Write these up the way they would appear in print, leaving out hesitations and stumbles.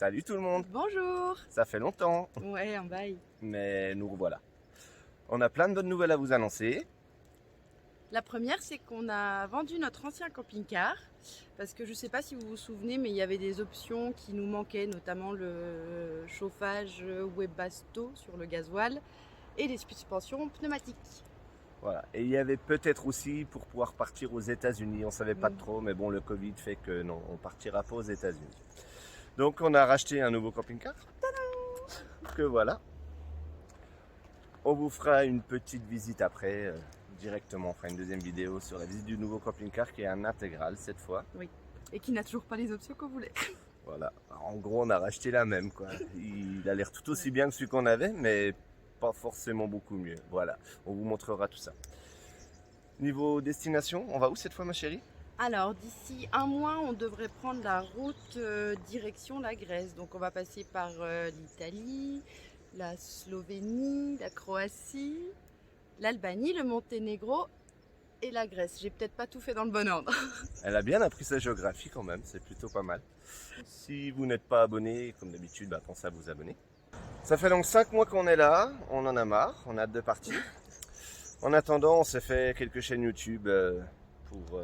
Salut tout le monde. Bonjour. Ça fait longtemps, Ouais, un bail. mais nous revoilà. On a plein de bonnes nouvelles à vous annoncer. La première, c'est qu'on a vendu notre ancien camping-car. Parce que je ne sais pas si vous vous souvenez, mais il y avait des options qui nous manquaient, notamment le chauffage Webasto sur le gasoil et les suspensions pneumatiques. Voilà. Et il y avait peut-être aussi pour pouvoir partir aux États-Unis. On savait pas trop, mais bon, le Covid fait que non, on partira pas aux États-Unis. Donc on a racheté un nouveau camping-car. Que voilà. On vous fera une petite visite après. Directement, on fera une deuxième vidéo sur la visite du nouveau camping-car qui est un intégral cette fois. Oui. Et qui n'a toujours pas les options qu'on voulait. Voilà. En gros, on a racheté la même, quoi. Il a l'air tout aussi bien que celui qu'on avait, mais pas forcément beaucoup mieux. Voilà. On vous montrera tout ça. Niveau destination, on va où cette fois, ma chérie? Alors, d'ici un mois, on devrait prendre la route direction la Grèce. Donc, on va passer par l'Italie, la Slovénie, la Croatie, l'Albanie, le Monténégro et la Grèce. J'ai peut-être pas tout fait dans le bon ordre. Elle a bien appris sa géographie quand même, c'est plutôt pas mal. Si vous n'êtes pas abonné, comme d'habitude, pensez à vous abonner. Ça fait donc 5 mois qu'on est là, on en a marre, on a hâte de partir. En attendant, on s'est fait quelques chaînes YouTube pour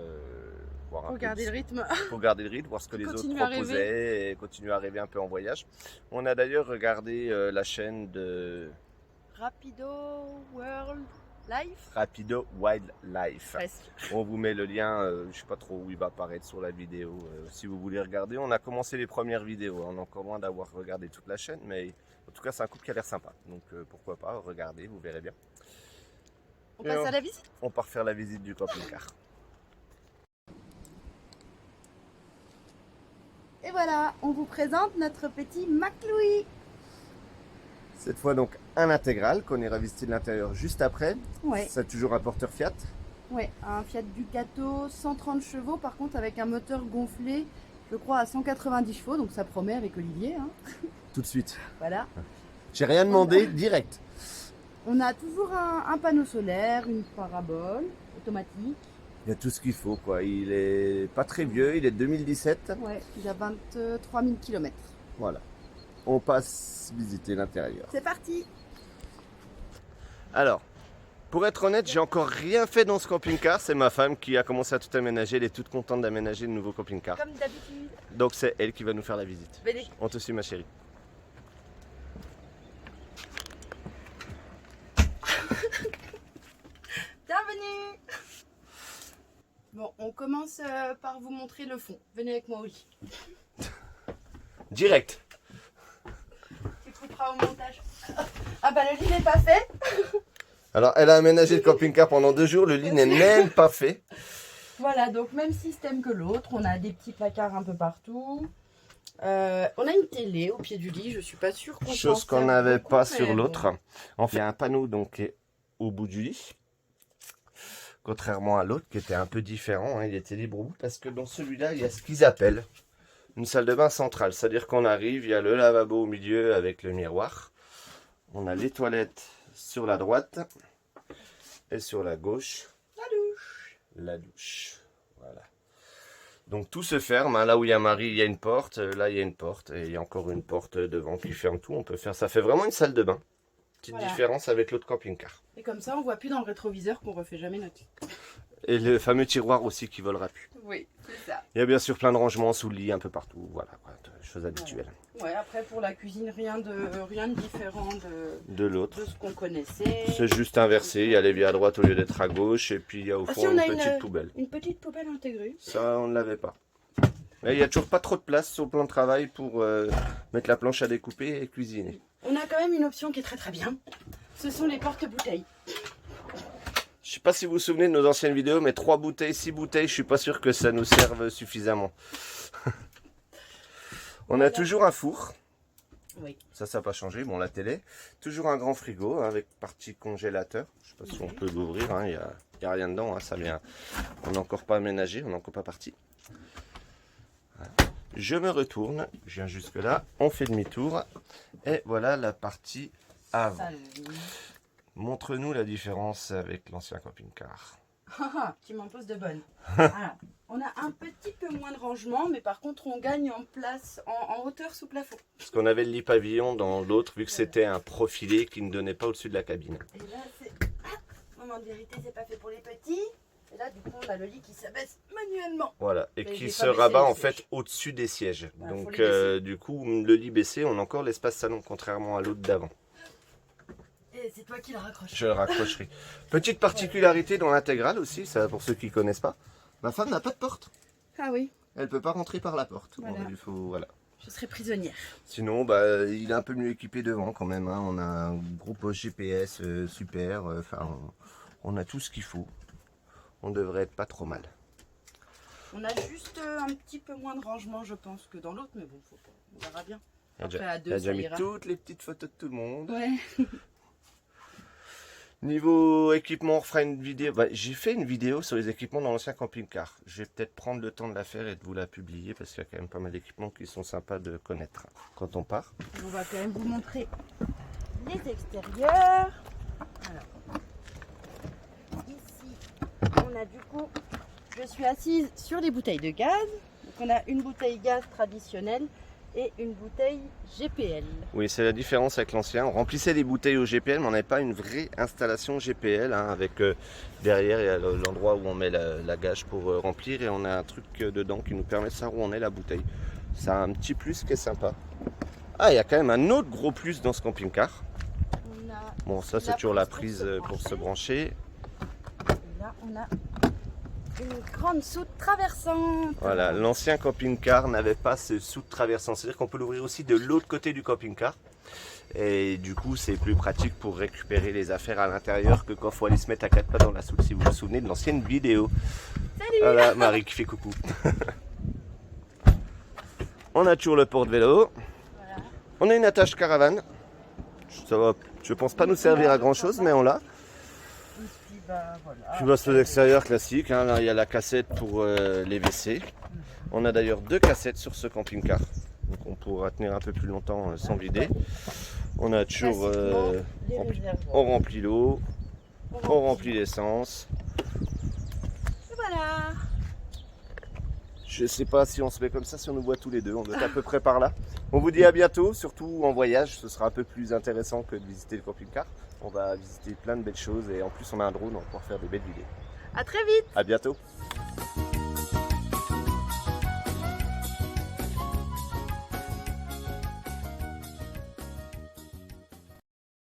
voir un Pour peu garder le rythme. pour garder le rythme, voir ce que les autres Continuer à proposaient et continuer à rêver un peu en voyage. On a d'ailleurs regardé la chaîne de Rapido World Life. Rapido Wildlife. Presque. On vous met le lien, je ne sais pas trop où il va apparaître sur la vidéo, si vous voulez regarder. On a commencé les premières vidéos, on est encore loin d'avoir regardé toute la chaîne, mais en tout cas c'est un couple qui a l'air sympa. Donc pourquoi pas, regardez, vous verrez bien. On passe à la visite. On part faire la visite du camping-car. Et voilà, on vous présente notre petit McLouis. Cette fois donc un intégral qu'on ira visiter de l'intérieur juste après. Ouais. C'est toujours un porteur Fiat. Ouais, un Fiat Ducato 130 chevaux, par contre avec un moteur gonflé, je crois à 190 chevaux, donc ça promet avec Olivier. Hein. Tout de suite. Voilà. J'ai rien demandé, direct. On a toujours un panneau solaire, une parabole automatique. Il y a tout ce qu'il faut, quoi. Il est pas très vieux, il est de 2017. Ouais, il a 23 000 km. Voilà. On passe visiter l'intérieur. C'est parti. Alors, pour être honnête, j'ai encore rien fait dans ce camping-car. C'est ma femme qui a commencé à tout aménager. Elle est toute contente d'aménager le nouveau camping-car. Comme d'habitude. Donc c'est elle qui va nous faire la visite. Venez. On te suit, ma chérie. Bienvenue. Bon, on commence par vous montrer le fond. Venez avec moi au lit. Direct. Tu couperas au montage. Ah bah le lit n'est pas fait. Alors, elle a aménagé le camping-car pendant 2 jours. Le lit n'est même pas fait. Voilà, donc même système que l'autre. On a des petits placards un peu partout. On a une télé au pied du lit. Je suis pas sûre qu'on Chose qu'on n'avait pas sur l'autre. En fait, il y a un panneau donc qui est au bout du lit. Contrairement à l'autre qui était un peu différent. Hein, il était libre au bout parce que dans celui-là, il y a ce qu'ils appellent une salle de bain centrale. C'est-à-dire qu'on arrive, il y a le lavabo au milieu avec le miroir. On a les toilettes sur la droite et sur la gauche, la douche. Voilà. Donc tout se ferme. Hein. Là où il y a Marie, il y a une porte. Là, il y a une porte. Et il y a encore une porte devant qui ferme tout. On peut faire. Ça fait vraiment une salle de bain. Petite différence avec l'autre camping-car. Et comme ça, on voit plus dans le rétroviseur qu'on refait jamais notre lit. Et le fameux tiroir aussi qui volera plus. Oui, c'est ça. Il y a bien sûr plein de rangements sous le lit, un peu partout. Voilà, chose habituelle. Ouais, après pour la cuisine, rien de différent De l'autre. de ce qu'on connaissait. C'est juste inversé. Il y a l'évier à droite au lieu d'être à gauche. Et puis il y a au fond si, on a une petite poubelle. Une petite poubelle intégrée. Ça, on ne l'avait pas. Mais il n'y a toujours pas trop de place sur le plan de travail pour mettre la planche à découper et cuisiner. On a quand même une option qui est très très bien. Ce sont les porte-bouteilles. Je sais pas si vous vous souvenez de nos anciennes vidéos, mais 3 bouteilles, 6 bouteilles, je suis pas sûr que ça nous serve suffisamment. On a toujours un four. Oui. Ça n'a pas changé. Bon, la télé. Toujours un grand frigo hein, avec partie congélateur. Je sais pas si on peut l'ouvrir. Hein, y a rien dedans. Hein, ça vient. On n'a encore pas aménagé. On n'est encore pas parti. Voilà. Je me retourne. Je viens jusque là. On fait demi-tour. Et voilà la partie avant. Montre-nous la différence avec l'ancien camping-car. Tu m'en poses de bonnes. Alors, on a un petit peu moins de rangement, mais par contre, on gagne en place, en hauteur sous plafond. Parce qu'on avait le lit pavillon dans l'autre, vu que c'était un profilé qui ne donnait pas au-dessus de la cabine. Et là, c'est... moment de vérité, c'est pas fait pour les petits. Et là, du coup, on a le lit qui s'abaisse manuellement. Voilà, et Mais qui j'ai se pas baissé rabat les en sièges. fait au-dessus des sièges. Voilà, faut Donc les baisser. du coup, le lit baissé, on a encore l'espace salon, contrairement à l'autre d'avant. Et c'est toi qui la raccroches. Je le raccrocherai. Petite particularité dans l'intégrale aussi, ça pour ceux qui ne connaissent pas. Ma femme n'a pas de porte. Ah oui, Elle peut pas rentrer par la porte. Voilà. Bon, il faut, voilà. je serai prisonnière. Sinon, bah, il est un peu mieux équipé devant quand même. Hein. On a un gros poste GPS super. Enfin, on a tout ce qu'il faut. On devrait être pas trop mal. On a juste un petit peu moins de rangement, je pense, que dans l'autre, mais bon, faut pas. On verra bien. Il a Après, déjà, à deux, il a déjà ça mis ira. toutes les petites photos de tout le monde. Ouais. Niveau équipement, on refera une vidéo. Bah, j'ai fait une vidéo sur les équipements dans l'ancien camping-car. Je vais peut-être prendre le temps de la faire et de vous la publier parce qu'il y a quand même pas mal d'équipements qui sont sympas de connaître quand on part. On va quand même vous montrer les extérieurs. Alors, ici, on a du coup, je suis assise sur les bouteilles de gaz. Donc on a une bouteille gaz traditionnelle et une bouteille GPL. Oui, c'est la différence avec l'ancien. On remplissait les bouteilles au GPL, mais on n'avait pas une vraie installation GPL. Hein, avec derrière, il y a l'endroit où on met la gage pour remplir et on a un truc dedans qui nous permet de savoir où on est la bouteille. Ça a un petit plus qui est sympa. Ah, il y a quand même un autre gros plus dans ce camping-car. On a Bon, ça c'est la toujours la prise prise pour se brancher. Et là, on a une grande soute traversante. Voilà, l'ancien camping-car n'avait pas ce soute traversant. C'est-à-dire qu'on peut l'ouvrir aussi de l'autre côté du camping-car. Et du coup, c'est plus pratique pour récupérer les affaires à l'intérieur que quand il faut aller se mettre à quatre pas dans la soute. Si vous vous souvenez de l'ancienne vidéo. Salut. Voilà, Marie qui fait coucou. On a toujours le porte-vélo. Voilà. On a une attache caravane. Ça va, je pense pas nous servir à grand chose, mais on l'a. Et puis, bah, voilà. Puis bah, c'est l'extérieur classique. Hein. Là, il y a la cassette pour les WC. On a d'ailleurs 2 cassettes sur ce camping-car. Donc on pourra tenir un peu plus longtemps sans vider. On a toujours. Classiquement, les on réservoirs. remplit l'eau, on remplit l'essence. Et voilà. Je sais pas si on se met comme ça, si on nous voit tous les deux. On doit être à peu près par là. On vous dit à bientôt, surtout en voyage. Ce sera un peu plus intéressant que de visiter le camping-car. On va visiter plein de belles choses et en plus on a un drone, on va pouvoir faire des belles vidéos. À très vite. À bientôt.